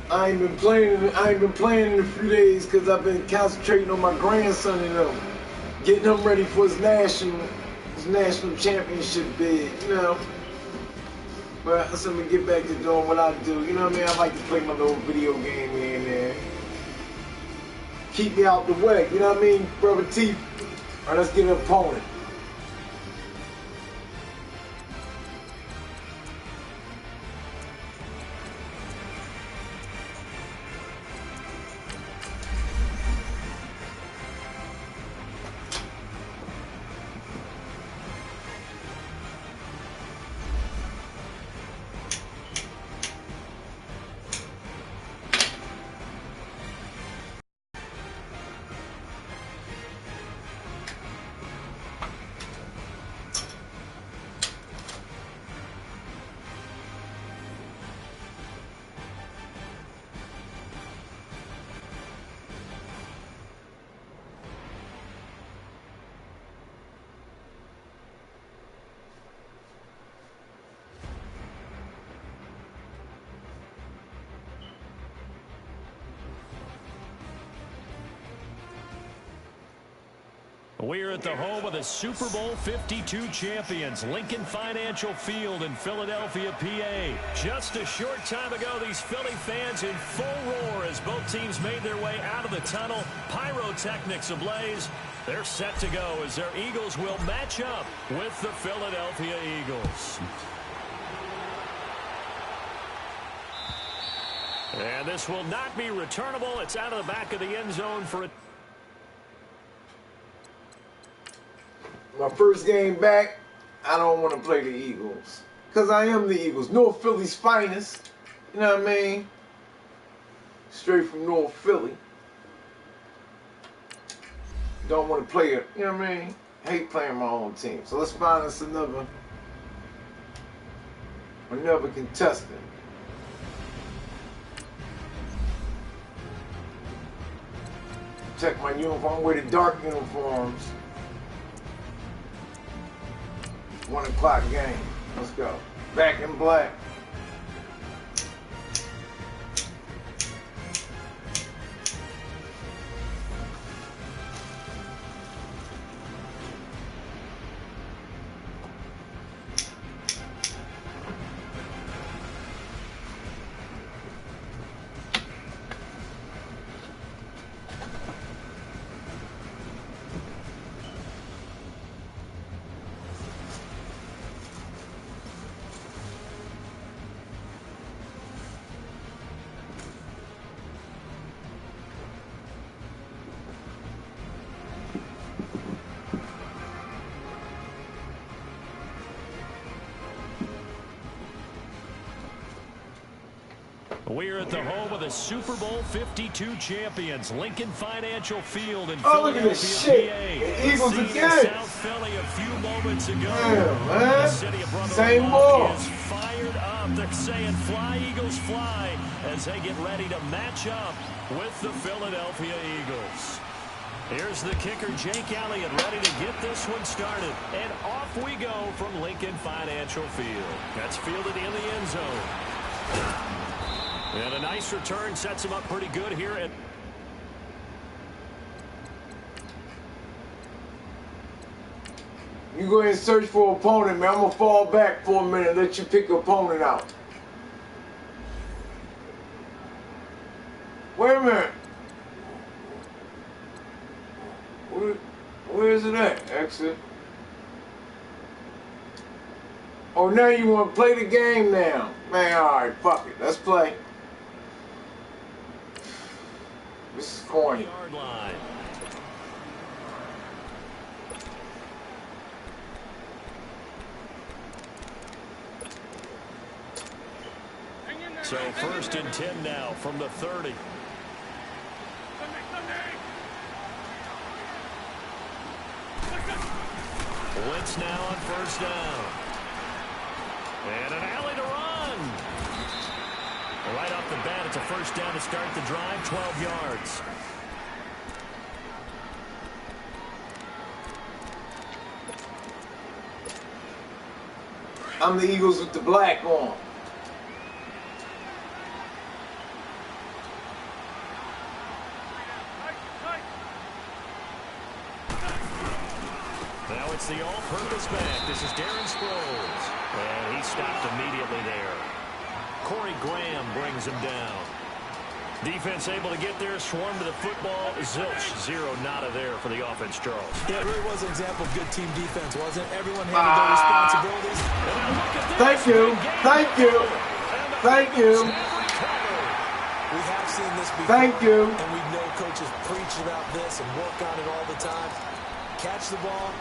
I ain't been playing. I ain't been playing in a few days because I've been concentrating on my grandson and getting him ready for his national championship bid. You know. But I'm gonna get back to doing what I do. You know what I mean? I like to play my little video game here and there. Keep me out the way. You know what I mean, brother T? All right, let's get an opponent. We're at the home of the Super Bowl 52 champions, Lincoln Financial Field in Philadelphia, PA. Just a short time ago, these Philly fans in full roar as both teams made their way out of the tunnel. Pyrotechnics ablaze. They're set to go as their Eagles will match up with the Philadelphia Eagles. And this will not be returnable. It's out of the back of the end zone for a... My first game back, I don't want to play the Eagles. Because I am the Eagles. North Philly's finest. You know what I mean? Straight from North Philly. Don't want to play it. You know what I mean? Hate playing my own team. So let's find us another contestant. Check my uniform. Wear the dark uniforms. 1 o'clock game. Let's go. Back in black. We're at the home of the Super Bowl 52 champions, Lincoln Financial Field in Philadelphia, PA. The Eagles again. South Philly a few moments ago. Man. The city of Same ball. is fired up. They're saying fly, Eagles, fly, as they get ready to match up with the Philadelphia Eagles. Here's the kicker, Jake Elliott, ready to get this one started. And off we go from Lincoln Financial Field. That's fielded in the end zone. And a nice return sets him up pretty good here. You go ahead and search for an opponent, man. I'm going to fall back for a minute and let you pick your opponent out. Wait a minute. Where is it at? Exit. Oh, now you want to play the game now. Man, all right, fuck it. Let's play. This is corny. Yard line. So 1st and 10 now from the 30. Blitz now on 1st down. And an alley to run. Right off the bat, it's a 1st down to start the drive, 12 yards. I'm the Eagles with the black on. it's the all-purpose back. This is Darren Sproles. And he stopped immediately there. Corey Graham brings him down. Defense able to get there, swarm to the football. Zilch, zero, nada there for the offense, Charles. Yeah, it really was an example of good team defense, wasn't it? Everyone handled their responsibilities. Thank you. Thank you. Thank you. We have seen this before. Thank you. And we know coaches preach about this and work on it all the time. Catch the ball.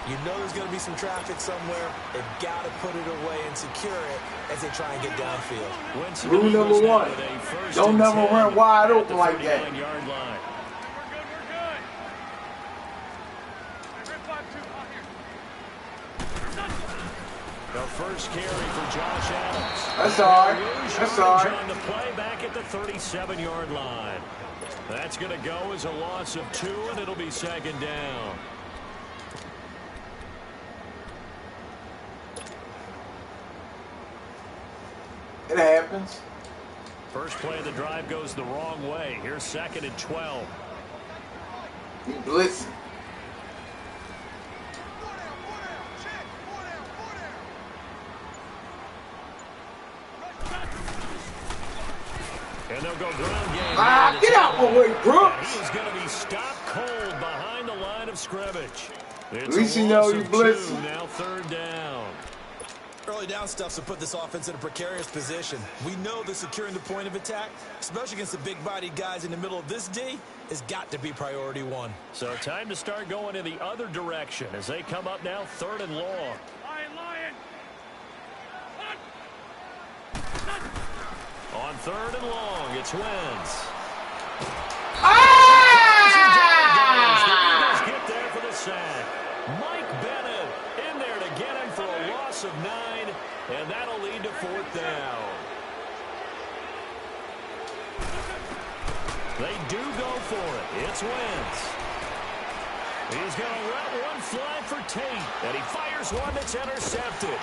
You know there's going to be some traffic somewhere. They've got to put it away and secure it as they try and get downfield. Rule number one, don't never run wide open like that. The first carry for Josh Adams. That's all right. That's all right. On the play back at the 37-yard line. That's going to go as a loss of 2, and it'll be second down. It happens. First play of the drive goes the wrong way. Here's 2nd and 12. You blitzing. And they'll go ground game. Get out my way, Brooks. He's going to be stopped cold behind the line of scrimmage. At least you know you blitzing. Now 3rd down. Early down stuff's to put this offense in a precarious position. We know that securing the point of attack, especially against the big-bodied guys in the middle of this D, has got to be priority 1. So time to start going in the other direction as they come up now 3rd and long. Lion. On 3rd and long, it's Wentz. The Eagles get there for the sack. Mike Bennett in there to get him for a loss of 9, and that'll lead to 4th down. They do go for it. It's Wentz. He's going to let one fly for Tate, and he fires one that's intercepted.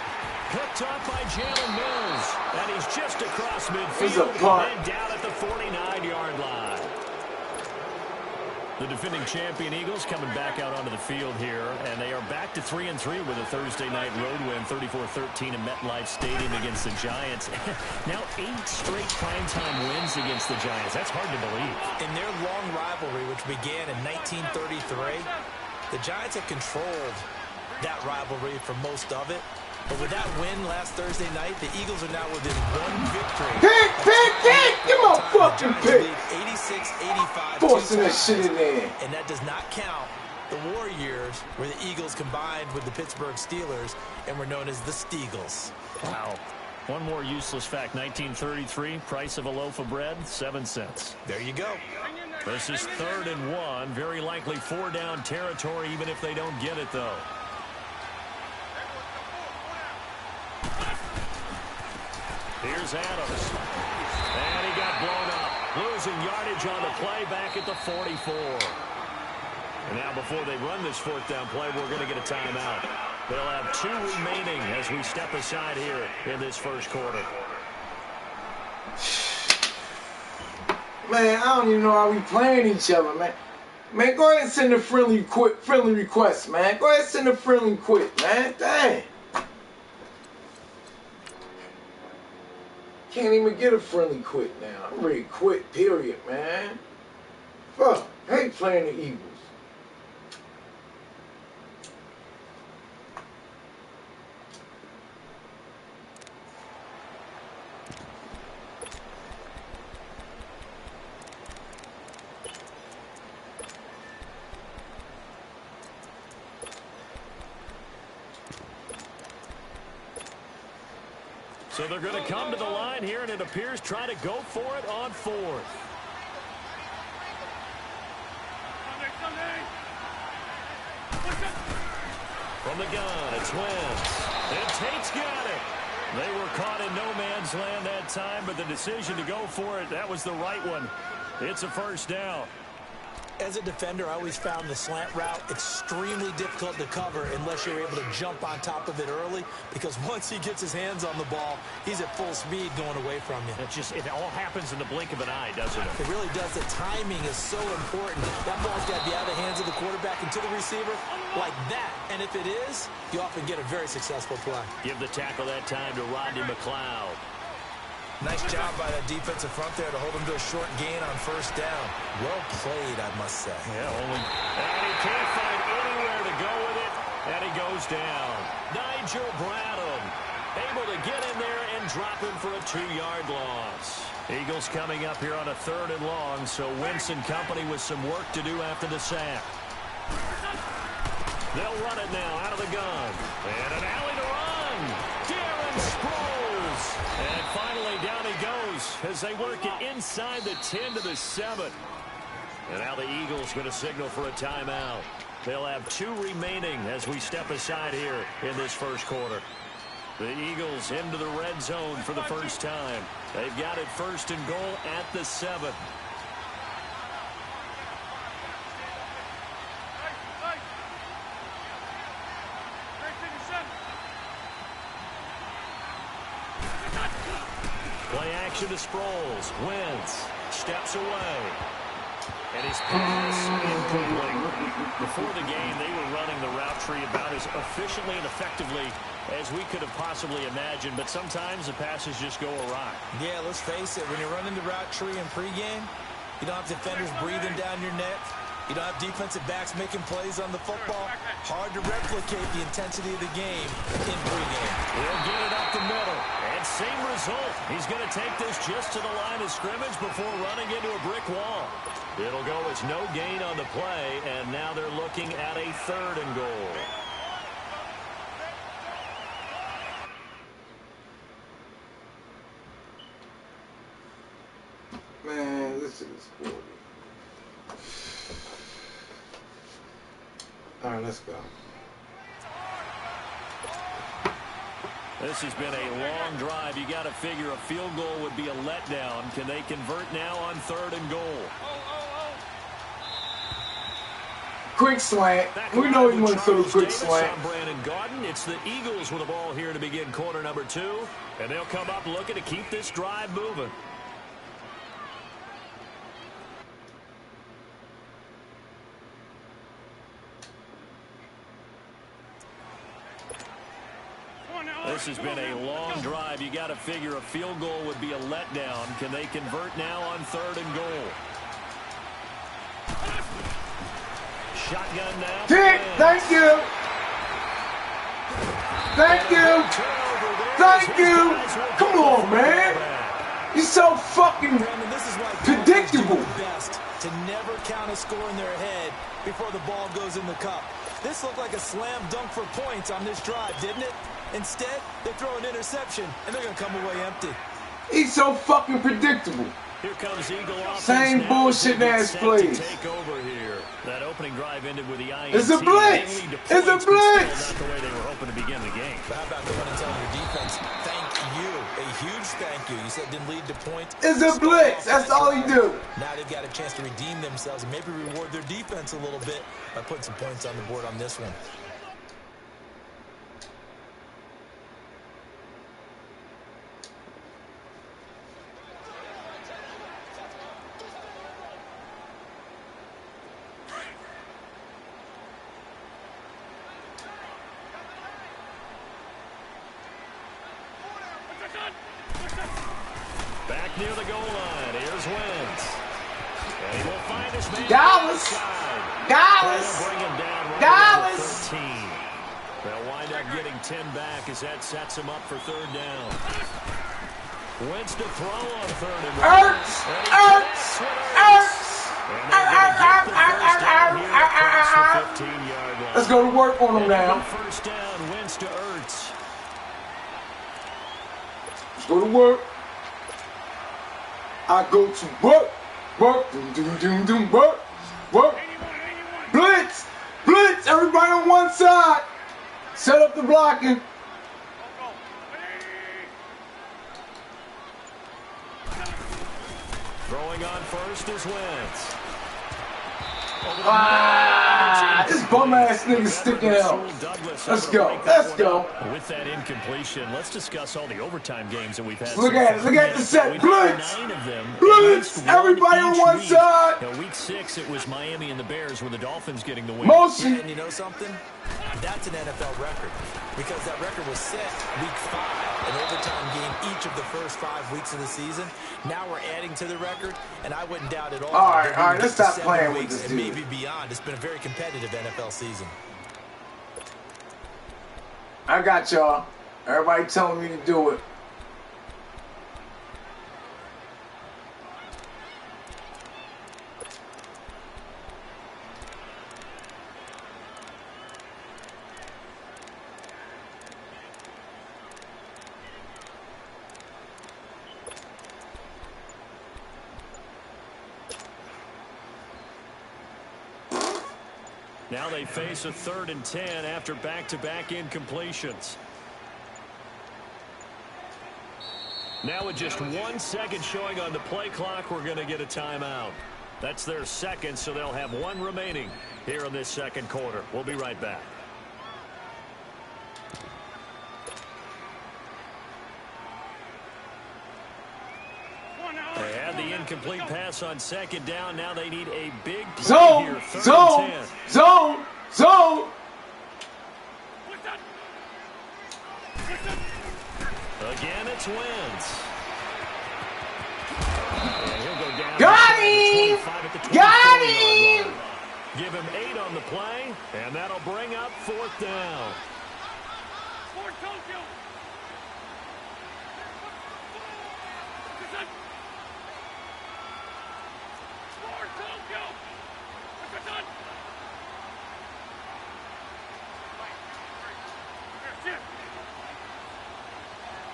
Picked up by Jalen Mills, and he's just across midfield and down at the 49-yard line. The defending champion Eagles coming back out onto the field here, and they are back to 3-3 with a Thursday night road win, 34-13 in MetLife Stadium against the Giants. Now 8 straight primetime wins against the Giants. That's hard to believe. In their long rivalry, which began in 1933, the Giants have controlled that rivalry for most of it. But with that win last Thursday night, the Eagles are now within 1 victory. Pick! Give me a fucking pick! 86-85. Forcing that shit in there. And that does not count the war years where the Eagles combined with the Pittsburgh Steelers and were known as the Steagles. Wow. One more useless fact. 1933, price of a loaf of bread, 7 cents. There you go. This is 3rd and 1. Very likely 4-down territory, even if they don't get it, though. Here's Adams. And he got blown up. Losing yardage on the play back at the 44. And now before they run this 4th down play, we're going to get a timeout. They'll have 2 remaining as we step aside here in this first quarter. Man, I don't even know how we playing each other, man. Man, go ahead and send a friendly request, man. Go ahead and send a friendly quit, man. Dang. Can't even get a friendly quit now. I'm ready to quit, period, man. Fuck. I hate playing the Eagles. So they're going to come to the line here, and it appears try to go for it on 4th. From the gun, it's Wentz. And Tate's got it. They were caught in no man's land that time, but the decision to go for it, that was the right one. It's a 1st down. As a defender, I always found the slant route extremely difficult to cover unless you're able to jump on top of it early, because once he gets his hands on the ball, he's at full speed going away from you. It all happens in the blink of an eye, doesn't it? It really does. The timing is so important. That ball's got to be out of the hands of the quarterback and to the receiver like that. And if it is, you often get a very successful play. Give the tackle that time to Rodney McLeod. Nice job by that defensive front there to hold him to a short gain on first down. Well played, I must say. Yeah, and he can't find anywhere to go with it, and he goes down. Nigel Bradham able to get in there and drop him for a 2-yard loss. Eagles coming up here on a 3rd and long, so Wentz and company with some work to do after the sack. They'll run it now out of the gun. And an alley to run. Darren Sproles. And finally down he goes as they work it inside the 10 to the 7. And now the Eagles going to signal for a timeout. They'll have 2 remaining as we step aside here in this first quarter. The Eagles into the red zone for the first time. They've got it 1st and goal at the 7. Play action to Sproles. Wentz steps away. And his pass incomplete. Before the game, they were running the route tree about as efficiently and effectively as we could have possibly imagined. But sometimes the passes just go awry. Yeah, let's face it. When you're running the route tree in pregame, you don't have defenders breathing down your neck. You don't have defensive backs making plays on the football. Hard to replicate the intensity of the game in pregame. He'll get it up the middle. And same result. He's going to take this just to the line of scrimmage before running into a brick wall. It'll go as no gain on the play, and now they're looking at a 3rd and goal. Man, this is horrible. All right, let's go. This has been a long drive. You got to figure a field goal would be a letdown. Can they convert now on 3rd and goal? Quick slant. We know he went through a quick slant. Brandon Gaudin. It's the Eagles with the ball here to begin quarter number 2. And they'll come up looking to keep this drive moving. This has been a long drive. You got to figure a field goal would be a letdown. Can they convert now on 3rd and goal? Shotgun now. Dick, thank you. Thank you. Thank you. Come on, man. You're so fucking predictable. To never count a score in their head before the ball goes in the cup. This looked like a slam dunk for points on this drive, didn't it? Instead, they throw an interception, and they're going to come away empty. He's so fucking predictable. Here comes Eagle offense. Same bullshit ass plays. Take over here. That opening drive ended with the INT. It's a blitz. It's a blitz. Not the way they were hoping to begin the game. How about going and telling your defense, thank you, a huge thank you. You said it didn't lead to points. It's a blitz. That's all he do. Now they've got a chance to redeem themselves and maybe reward their defense a little bit by putting some points on the board on this one. Back near the goal line. Here's Wentz. And he will find his man. Dallas. Bring him down right Dallas. 13. They'll wind up getting 10 back as that sets him up for 3rd down. Wentz to throw on 3rd and goal. Ertz. Let's go to work on him now. First down, Wentz to Ertz. Let's go to work. I go to work. Work. Doom, doom, doom, doom. Work. Work. Blitz. Blitz. Everybody on one side. Set up the blocking. Throwing on first is Wentz. This bum-ass nigga sticking out. Let's go. Let's go. With that incompletion, let's discuss all the overtime games that we've had. Look at it. Look at the set. Blitz. Blitz. Everybody on one side. Now, week 6, it was Miami and the Bears with the Dolphins getting the win. Motion. And you know something? That's an NFL record because that record was set week 5, an overtime game each of the first 5 weeks of the season. Now we're adding to the record, and I wouldn't doubt it all. All right, let's stop playing with this dude. Maybe beyond. It's been a very competitive NFL season. I got y'all. Everybody telling me to do it. Now they face a 3rd and 10 after back-to-back incompletions. Now with just 1 second showing on the play clock, we're going to get a timeout. That's their second, so they'll have 1 remaining here in this second quarter. We'll be right back. They had the incomplete pass on 2nd down. Now they need a big play Zone, here. 3rd zone, and 10. zone, zone. Again, it's Wentz. And he'll go down. Got him! Got him! Give him 8 on the play, and that'll bring up 4th down.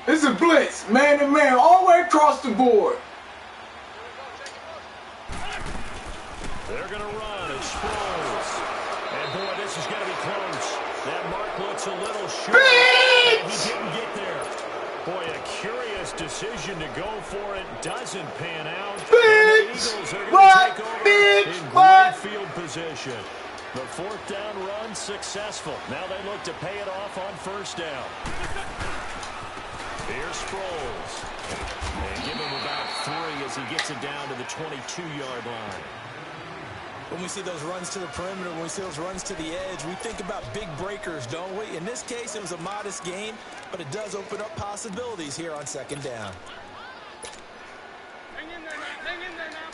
It's a blitz, man to man, all the way across the board. They're going to run. It Sproles. And boy, this is going to be close. That mark looks a little short. He didn't get there. Boy, a curious decision to go for it. Doesn't pan out. And the Eagles are going to take over in great field position. The 4th down run successful. Now they look to pay it off on 1st down. Here's Sproles. And give him about 3 as he gets it down to the 22-yard line. When we see those runs to the perimeter, when we see those runs to the edge, we think about big breakers, don't we? In this case, it was a modest gain, but it does open up possibilities here on 2nd down. Hang in there now. Hang in there now.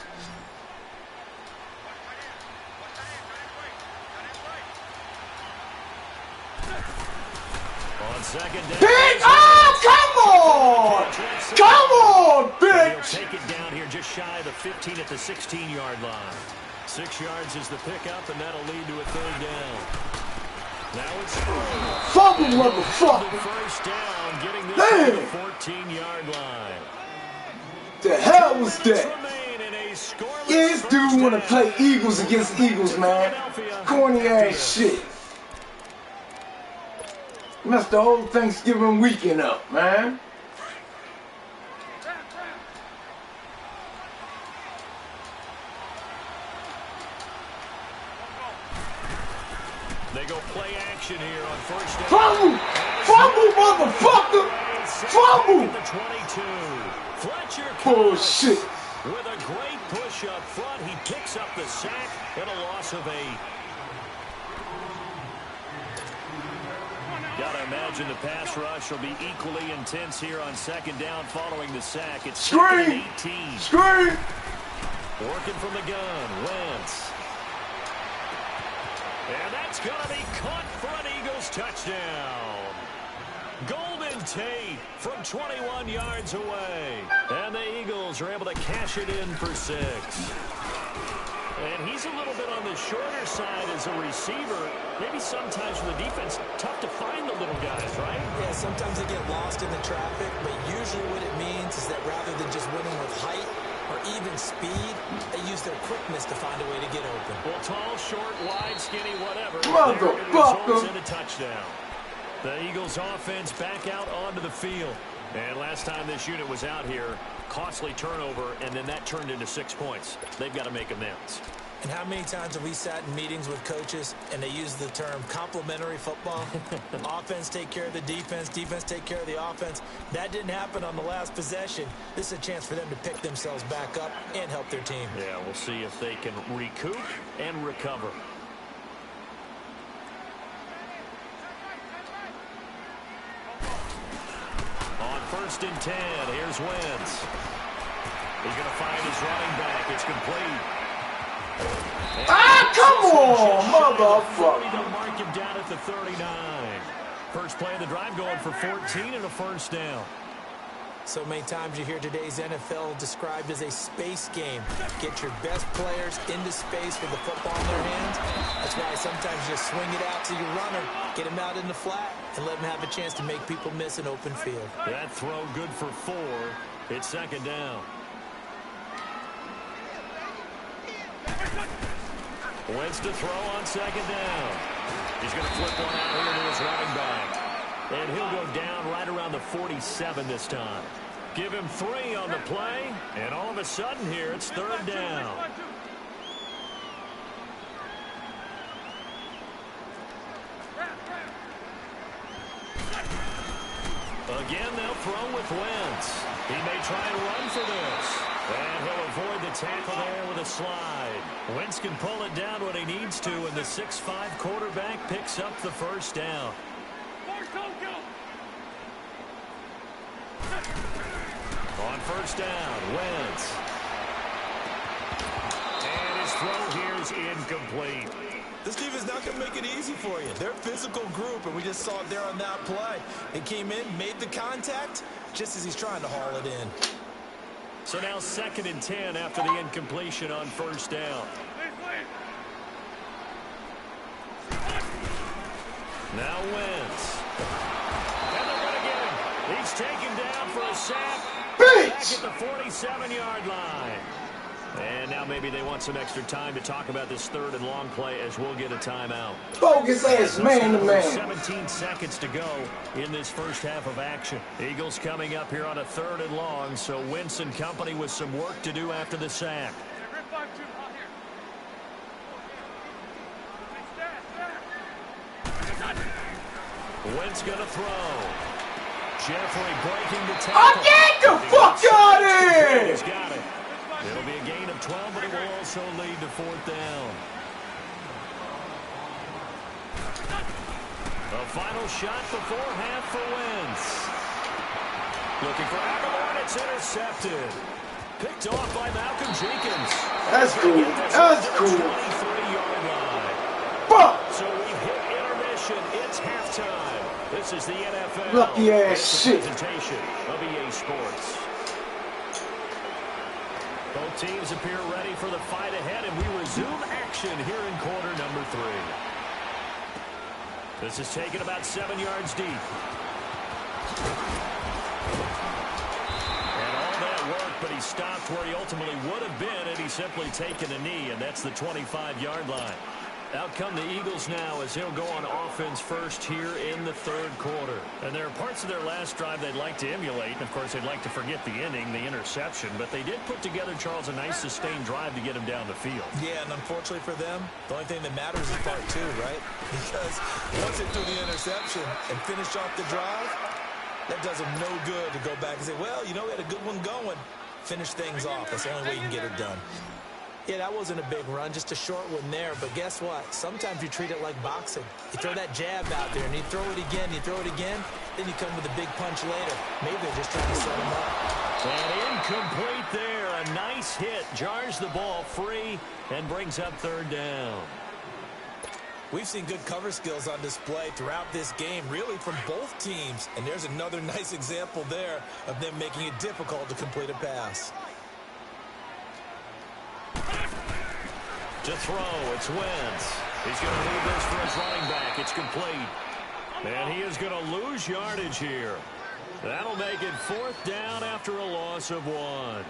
On 2nd down. Big, oh, come on! Come on, bitch! He'll take it down here just shy of the 15 at the 16-yard line. 6 yards is the pickup, and that'll lead to a 3rd down. Now it's Fumble, motherfucker! 1st down, getting this to the 14-yard line. The hell was that? Remain in a scoreless Yeah, this dude want to first play down. Eagles against Eagles, man. Corny ass shit. Messed the whole Thanksgiving weekend up, man. They go play action here on 1st down. Fumble! Fumble, motherfucker! Fumble! At the 22. Fletcher Bullshit. with a great push up front. He picks up the sack and a loss of 8. Gotta imagine the pass rush will be equally intense here on 2nd down following the sack. It's Screen! 18. Screen! Working from the gun, Wentz. And that's going to be caught for an Eagles touchdown. Golden Tate from 21 yards away. And the Eagles are able to cash it in for 6. And he's a little bit on the shorter side as a receiver. Maybe sometimes for the defense, tough to find the little guys, right? Yeah, sometimes they get lost in the traffic, but usually what it means is that rather than just winning with height or even speed, they use their quickness to find a way to get open. Well, tall, short, wide, skinny, whatever. Motherfucker. And a touchdown. The Eagles offense back out onto the field. And last time this unit was out here, costly turnover, and then that turned into 6 points. They've got to make amends. And how many times have we sat in meetings with coaches and they use the term complementary football? Offense take care of the defense, defense take care of the offense. That didn't happen on the last possession. This is a chance for them to pick themselves back up and help their team. Yeah, we'll see if they can recoup and recover. On 1st and 10, here's Wentz. He's going to find his running back. It's complete. Come on, motherfucker. They'll mark him down at the 39. First play of the drive going for 14 and a first down. So many times you hear today's NFL described as a space game. Get your best players into space with the football in their hands. That's why sometimes you just swing it out to your runner, get him out in the flat, and let him have a chance to make people miss an open field. That throw good for 4. It's 2nd down. Wentz to throw on 2nd down. He's going to flip one out here to his running back. And he'll go down right around the 47 this time. Give him 3 on the play, and all of a sudden here it's 3rd down. Again, they'll throw with Wentz. He may try and run for this. And he'll avoid the tackle there with a slide. Wentz can pull it down when he needs to, and the 6'5" quarterback picks up the first down. On 1st down, Wentz. And his throw here is incomplete. This defense not going to make it easy for you. They're a physical group, and we just saw it there on that play. It came in, made the contact, just as he's trying to haul it in. So now 2nd and 10 after the incompletion on 1st down. Now Wentz. And they're going to get him. He's taken down for a sack. Back at the 47-yard line. And now maybe they want some extra time to talk about this 3rd and long play as we'll get a timeout. Bogus ass man-to-man. 17 seconds to go in this first half of action. Eagles coming up here on a 3rd and long, so Wentz and company with some work to do after the sack. Wentz going to throw. Jeffrey breaking the tackle. Get the fuck out of here! He's got it. It'll be a gain of 12, but it will also lead to 4th down. A final shot before half for Wentz. Looking for Aguilar, it's intercepted. Picked off by Malcolm Jenkins. That's cool. That's cool. 23-yard line. Fuck! So we've hit intermission. It's halftime. This is the NFL. Lucky ass shit. Presentation of EA Sports. Both teams appear ready for the fight ahead, and we resume action here in quarter number 3. This is taken about 7 yards deep. And all that work, but he stopped where he ultimately would have been had he simply taken a knee, and that's the 25-yard line. Out come the Eagles now as he'll go on offense first here in the 3rd quarter. And there are parts of their last drive they'd like to emulate. And, of course, they'd like to forget the inning, the interception. But they did put together, Charles, a nice sustained drive to get him down the field. Yeah, and unfortunately for them, the only thing that matters is part 2, right? Because once they threw the interception and finished off the drive, that does them no good to go back and say, well, you know, we had a good one going. Finish things off. That's the only way you can get it done. Yeah, that wasn't a big run, just a short one there. But guess what? Sometimes you treat it like boxing. You throw that jab out there, and you throw it again, you throw it again, then you come with a big punch later. Maybe they're just trying to set him up. And incomplete there. A nice hit. Jars the ball free and brings up 3rd down. We've seen good cover skills on display throughout this game, really from both teams. And there's another nice example there of them making it difficult to complete a pass. To throw, it's Wentz. He's going to move this for his running back. It's complete. And he is going to lose yardage here. That'll make it 4th down after a loss of 1.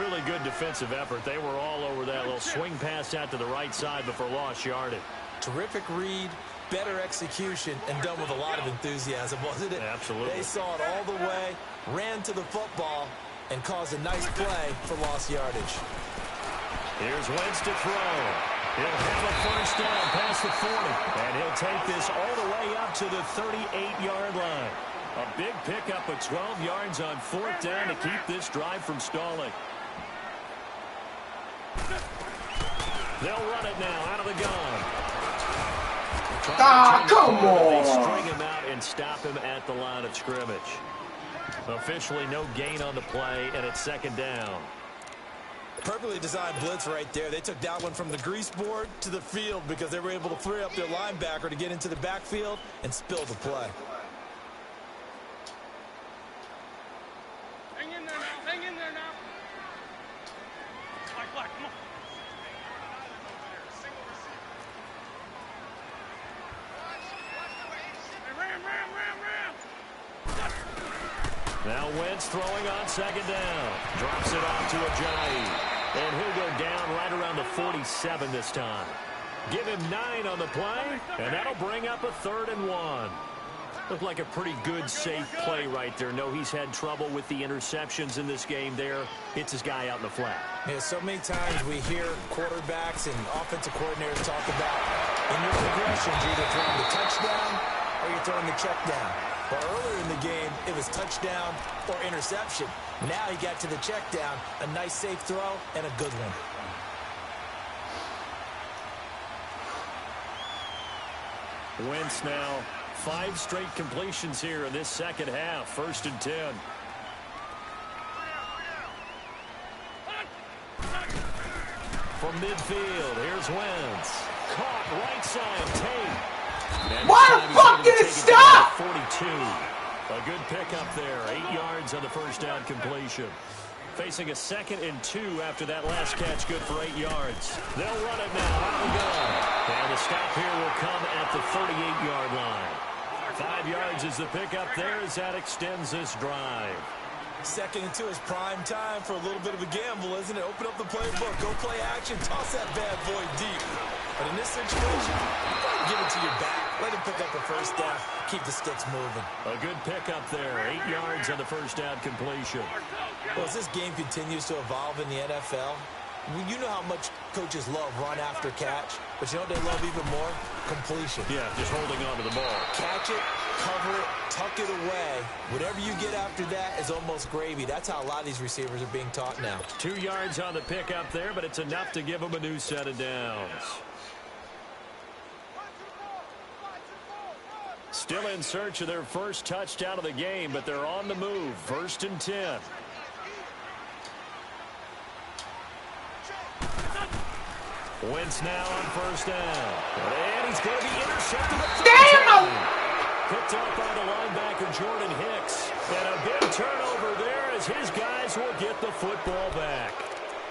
Really good defensive effort. They were all over that little swing pass out to the right side before lost yardage. Terrific read, better execution, and done with a lot of enthusiasm, wasn't it? Absolutely. They saw it all the way, ran to the football, and caused a nice play for lost yardage. Here's Wentz to throw. He'll have a first down past the 40. And he'll take this all the way up to the 38-yard line. A big pickup of 12 yards on 4th down to keep this drive from stalling. They'll run it now out of the gun. Come on! They string him out and stop him at the line of scrimmage. Officially no gain on the play, and it's 2nd down. Perfectly designed blitz right there. They took that one from the grease board to the field because they were able to free up their linebacker to get into the backfield and spill the play. Hang in there now. Hang in there now. Black, come on. Now Wentz throwing on 2nd down. Drops it off to Ajayi. And he'll go down right around the 47 this time. Give him 9 on the play, and that'll bring up a 3rd and 1. Looked like a pretty good, safe play right there. No, he's had trouble with the interceptions in this game there. Hits his guy out in the flat. Yeah, so many times we hear quarterbacks and offensive coordinators talk about in your progressions, you're either throwing the touchdown or you're throwing the check down. But earlier in the game, it was touchdown or interception. Now he got to the check down, a nice safe throw, and a good one. Wentz now 5 straight completions here in this 2nd half. 1st and 10. From midfield, here's Wentz. Caught right side, Tate. Why the fuck did it stop? 42. A good pickup there. 8 yards on the first down completion. Facing a 2nd and 2 after that last catch, good for 8 yards. They'll run it now out of the gun. And the stop here will come at the 38-yard line. 5 yards is the pickup there as that extends this drive. 2nd and 2 is prime time for a little bit of a gamble, isn't it? Open up the playbook, go play action, toss that bad boy deep. But in this situation, give it to your back. Let him pick up the first down. Keep the sticks moving. A good pickup there. 8 yards on the first down completion. Well, as this game continues to evolve in the NFL, you know how much coaches love run after catch, but you know what they love even more? Completion. Yeah, just holding on to the ball. Catch it, cover it, tuck it away. Whatever you get after that is almost gravy. That's how a lot of these receivers are being taught now. 2 yards on the pickup there, but it's enough to give them a new set of downs. Still in search of their first touchdown of the game, but they're on the move. 1st and 10. Wentz now on 1st down. And he's going to be intercepted. Damn! Picked up by the linebacker, Jordan Hicks. And a big turnover there as his guys will get the football back.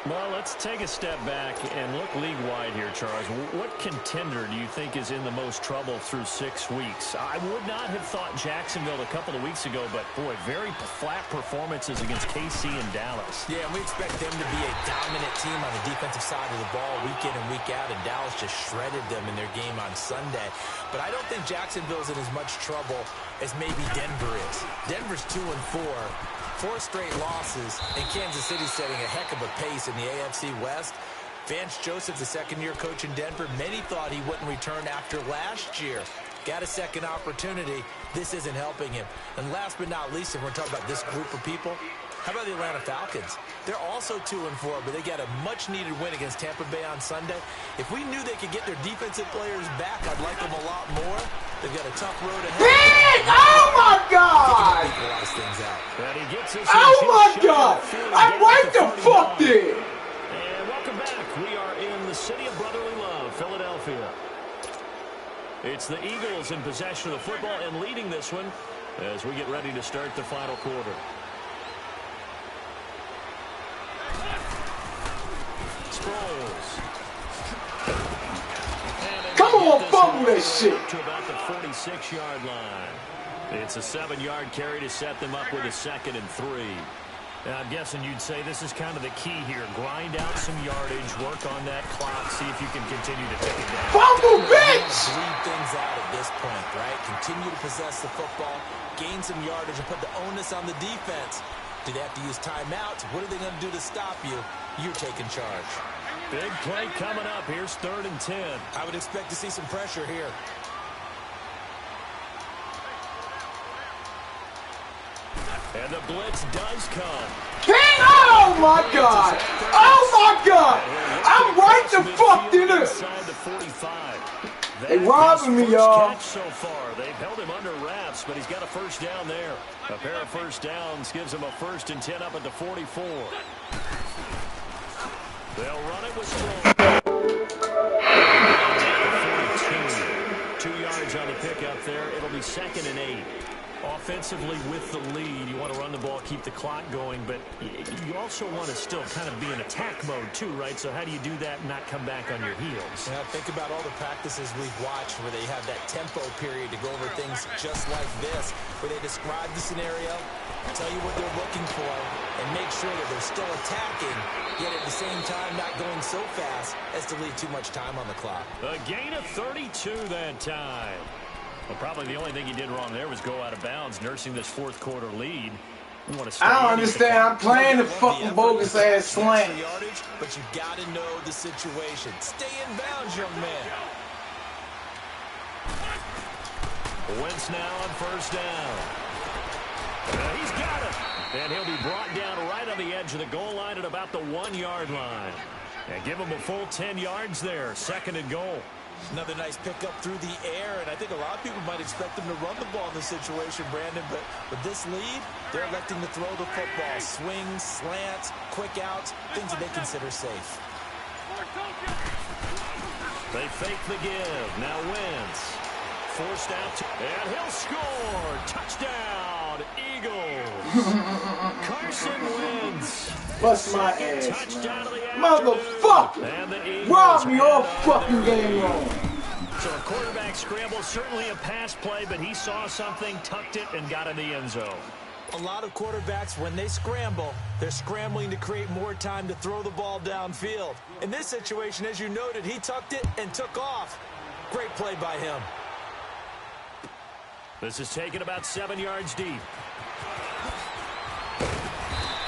Well, let's take a step back and look league-wide here, Charles. What contender do you think is in the most trouble through 6 weeks? I would not have thought Jacksonville a couple of weeks ago, but, boy, very flat performances against KC and Dallas. Yeah, and we expect them to be a dominant team on the defensive side of the ball week in and week out, and Dallas just shredded them in their game on Sunday. But I don't think Jacksonville's in as much trouble as maybe Denver is. Denver's 2-4. 4 straight losses, and Kansas City setting a heck of a pace in the AFC West. Vance Joseph's a second-year coach in Denver. Many thought he wouldn't return after last year. Got a second opportunity. This isn't helping him. And last but not least, if we're talking about this group of people, how about the Atlanta Falcons? They're also 2-4, but they got a much-needed win against Tampa Bay on Sunday. If we knew they could get their defensive players back, I'd like them a lot more. They've got a tough road ahead. Big! Oh, my God! And he gets this oh, my God! What the fuck did? And welcome back. We are in the city of brotherly love, Philadelphia. It's the Eagles in possession of the football and leading this one as we get ready to start the final quarter. Come on, fumble that shit. To about the 46-yard line. It's a 7-yard carry to set them up with a 2nd and 3. Now, I'm guessing you'd say this is kind of the key here. Grind out some yardage, work on that clock, see if you can continue to take it down. Fumble, bitch! Bleed things out at this point, right? Continue to possess the football, gain some yardage, and put the onus on the defense. Do they have to use timeouts? What are they going to do to stop you? You're taking charge. Big play coming up. Here's 3rd and 10. I would expect to see some pressure here. And the blitz does come. King! Oh, my God! Oh, my God! I'm right the fuck in it! Inside the 45. They robbing me, y'all. So far, they've held him under wraps, but he's got a first down there. A pair of first downs gives him a 1st and 10 up at the 44. They'll run it with Strong. 2 yards on the pickup there. It'll be 2nd and 8. Offensively with the lead, you want to run the ball, keep the clock going, but you also want to still kind of be in attack mode too, right? So how do you do that and not come back on your heels? Yeah, think about all the practices we've watched where they have that tempo period to go over things just like this, where they describe the scenario, tell you what they're looking for, and make sure that they're still attacking, yet at the same time not going so fast as to leave too much time on the clock. A gain of 32 that time. Well, probably the only thing he did wrong there was go out of bounds, nursing this 4th quarter lead. I don't understand. I'm playing the fucking bogus ass slant. But you got to know the situation. Stay in bounds, young man. Wentz now on 1st down. He's got it. And he'll be brought down right on the edge of the goal line at about the 1-yard line. And give him a full 10 yards there. 2nd and goal. Another nice pickup through the air, and I think a lot of people might expect them to run the ball in this situation, Brandon, but with this lead, they're electing to throw the football. Swings, slants, quick outs, things that they consider safe. They fake the give. Now Wentz. Forced out, and he'll score. Touchdown, Eagles. Carson Wentz. Bust my ass, man. Motherfucker! Rob me all fucking game long. So a quarterback scramble, certainly a pass play, but he saw something, tucked it, and got in the end zone. A lot of quarterbacks, when they scramble, they're scrambling to create more time to throw the ball downfield. In this situation, as you noted, he tucked it and took off. Great play by him. This is taken about 7 yards deep.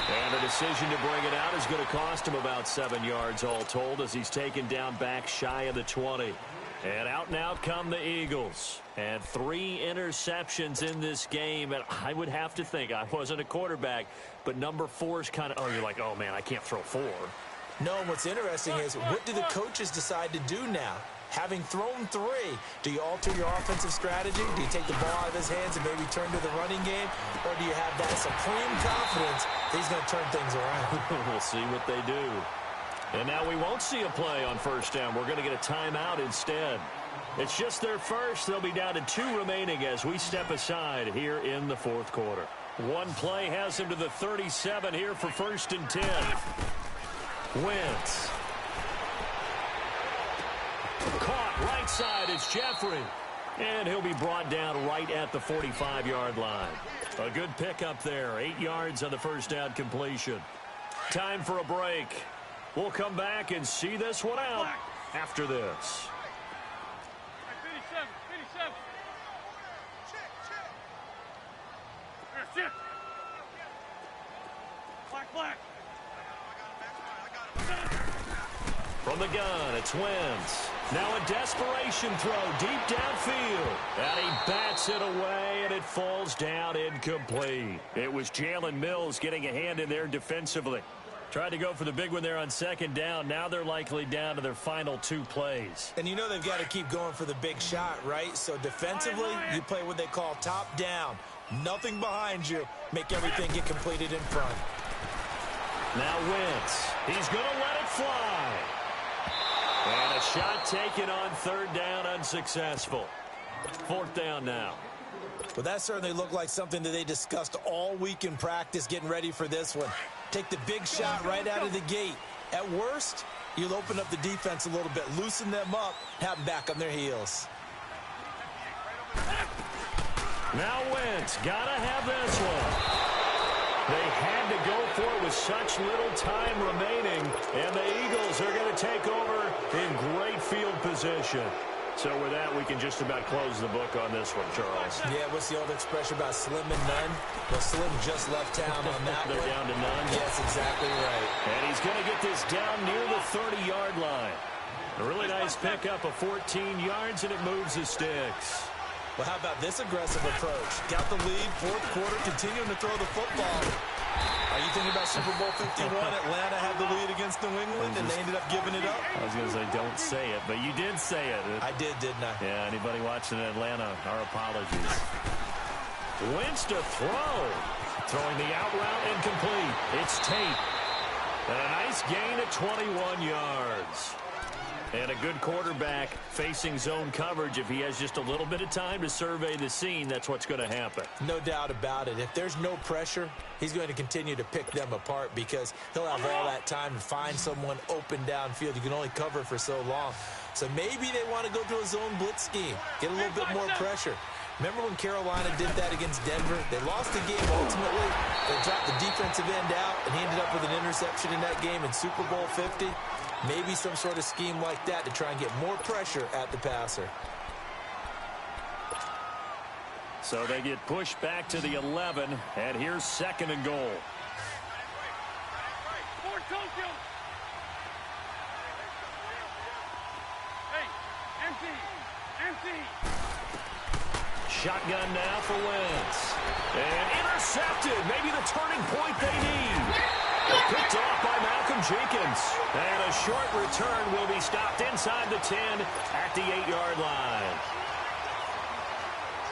And the decision to bring it out is going to cost him about 7 yards all told as he's taken down back shy of the 20. And out come the Eagles. And 3 interceptions in this game. And I would have to think, I wasn't a quarterback, but number 4 is kind of, oh, you're like, oh, man, I can't throw 4. No, what's interesting is what do the coaches decide to do now? Having thrown 3, do you alter your offensive strategy? Do you take the ball out of his hands and maybe turn to the running game? Or do you have that supreme confidence that he's going to turn things around? We'll see what they do. And now we won't see a play on 1st down. We're going to get a timeout instead. It's just their first. They'll be down to 2 remaining as we step aside here in the 4th quarter. One play has him to the 37 here for 1st and 10. Wentz. Caught right side, it's Jeffrey. And he'll be brought down right at the 45-yard line. A good pickup there. 8 yards on the 1st down completion. Time for a break. We'll come back and see this one out after this. 57. Check. Black. From the gun, it's Wentz. Now a desperation throw deep downfield. And he bats it away, and it falls down incomplete. It was Jalen Mills getting a hand in there defensively. Tried to go for the big one there on 2nd down. Now they're likely down to their final 2 plays. And you know they've got to keep going for the big shot, right? So defensively, you play what they call top down. Nothing behind you. Make everything get completed in front. Now Wentz. He's going to let it fly. And a shot taken on 3rd down, unsuccessful. 4th down now. Well, that certainly looked like something that they discussed all week in practice getting ready for this one. Take the big shot right out of the gate. At worst, you'll open up the defense a little bit, loosen them up, have them back on their heels. Now Wentz, gotta have this one. They had to go for it with such little time remaining, and the Eagles are going to take over in great field position. So with that, we can just about close the book on this one, Charles. Yeah, what's the old expression about slim and none? Well, Slim just left town on that They're one. down to none. Yes, exactly right. And he's going to get this down near the 30-yard line. A really nice pickup of 14 yards, and it moves the sticks. Well, how about this aggressive approach? Got the lead, fourth quarter, continuing to throw the football. Are you thinking about Super Bowl 51? Atlanta had the lead against New England, and they ended up giving it up? I was going to say, don't say it, but you did say it. I did, didn't I? Yeah, anybody watching Atlanta, our apologies. Wentz to throw. Throwing the out route incomplete. It's Tate. And a nice gain at 21 yards. And a good quarterback facing zone coverage. If he has just a little bit of time to survey the scene, that's what's going to happen. No doubt about it. If there's no pressure, he's going to continue to pick them apart because he'll have all that time to find someone open downfield. You can only cover for so long. So maybe they want to go to a zone blitz scheme, get a little bit more pressure. Remember when Carolina did that against Denver? They lost the game ultimately. They dropped the defensive end out, and he ended up with an interception in that game in Super Bowl 50. Maybe some sort of scheme like that to try and get more pressure at the passer. So they get pushed back to the 11, and here's 2nd and goal. Shotgun now for Wentz. And intercepted. Maybe the turning point they need. Picked off by Malcolm Jenkins. And a short return will be stopped inside the 10 at the 8-yard line.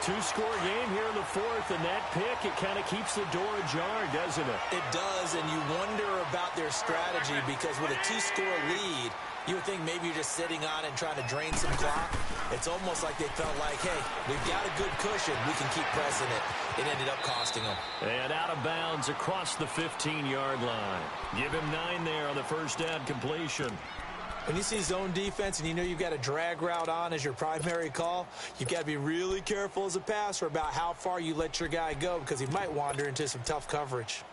Two-score game here in the fourth, and that pick, it kind of keeps the door ajar, doesn't it? It does, and you wonder about their strategy because with a two-score lead, you would think maybe you're just sitting on it and trying to drain some clock. It's almost like they felt like, hey, we've got a good cushion. We can keep pressing it. It ended up costing them. And out of bounds across the 15-yard line. Give him 9 there on the first down completion. When you see zone defense and you know you've got a drag route on as your primary call, you've got to be really careful as a passer about how far you let your guy go because he might wander into some tough coverage.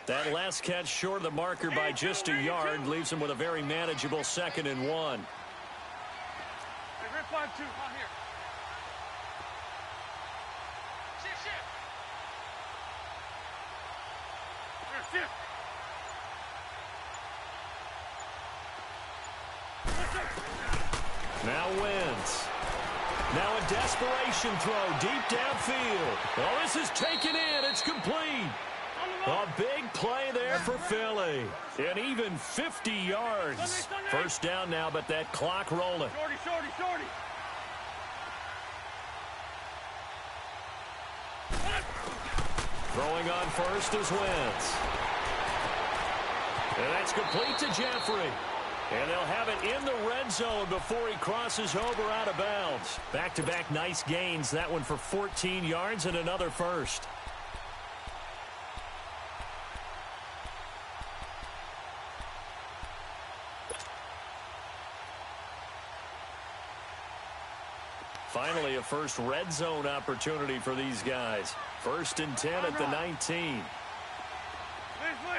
That last catch short of the marker by just a yard leaves him with a very manageable 2nd and 1. Hey, Red 5-2, on here. Shift. Now Wentz. Now a desperation throw deep downfield. Oh, this is taken in. It's complete. A big play there for Philly. And even 50 yards. First down now, but that clock rolling. Shorty. Throwing on first is Wentz. And that's complete to Jeffrey. And they'll have it in the red zone before he crosses over out of bounds. Back-to-back nice gains. That one for 14 yards and another first. Finally, a first red zone opportunity for these guys. 1st and 10 at the 19. Hey, Lou.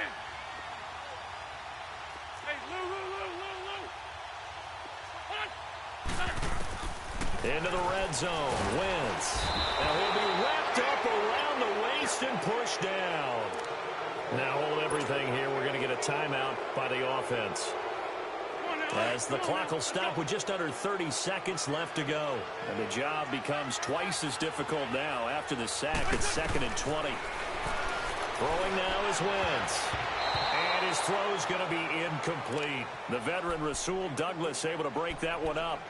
Into the red zone. Wentz. Now he'll be wrapped up around the waist and pushed down. Now hold everything here. We're going to get a timeout by the offense. As the clock will stop with just under 30 seconds left to go. And the job becomes twice as difficult now after the sack. It's 2nd and 20. Throwing now is Wentz. And his throw is going to be incomplete. The veteran Rasul Douglas able to break that one up.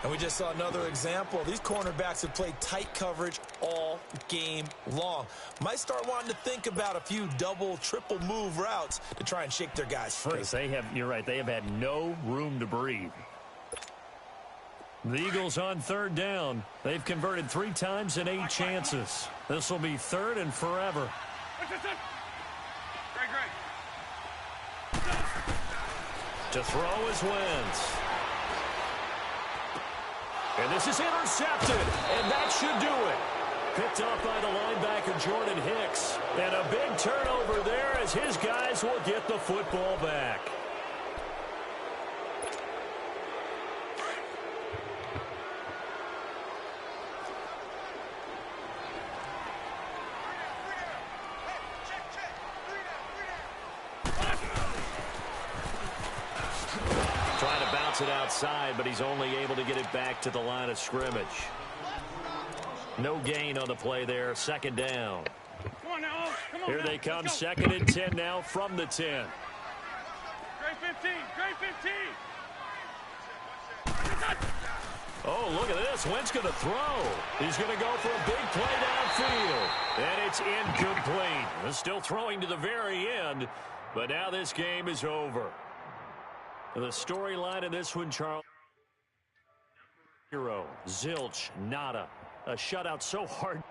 And we just saw another example. These cornerbacks have played tight coverage all game long. Might start wanting to think about a few double, triple move routes to try and shake their guys free. You're right, they have had no room to breathe. The Eagles on 3rd down. They've converted 3 times in 8 chances. This will be 3rd and forever. To throw is Wentz. And this is intercepted, and that should do it. Picked off by the linebacker, Jordan Hicks. And a big turnover there as his guys will get the football back. gets it outside, but he's only able to get it back to the line of scrimmage. No gain on the play there. Second down. Come on now. Come on. Here now. they come. Let's go. 2nd and 10 now from the 10. Great 15. Great 15. Oh, look at this. Wentz going to throw. He's going to go for a big play downfield. And it's incomplete. They're still throwing to the very end, but now this game is over. The storyline of this one, Charles. Zilch, nada. A shutout so hard.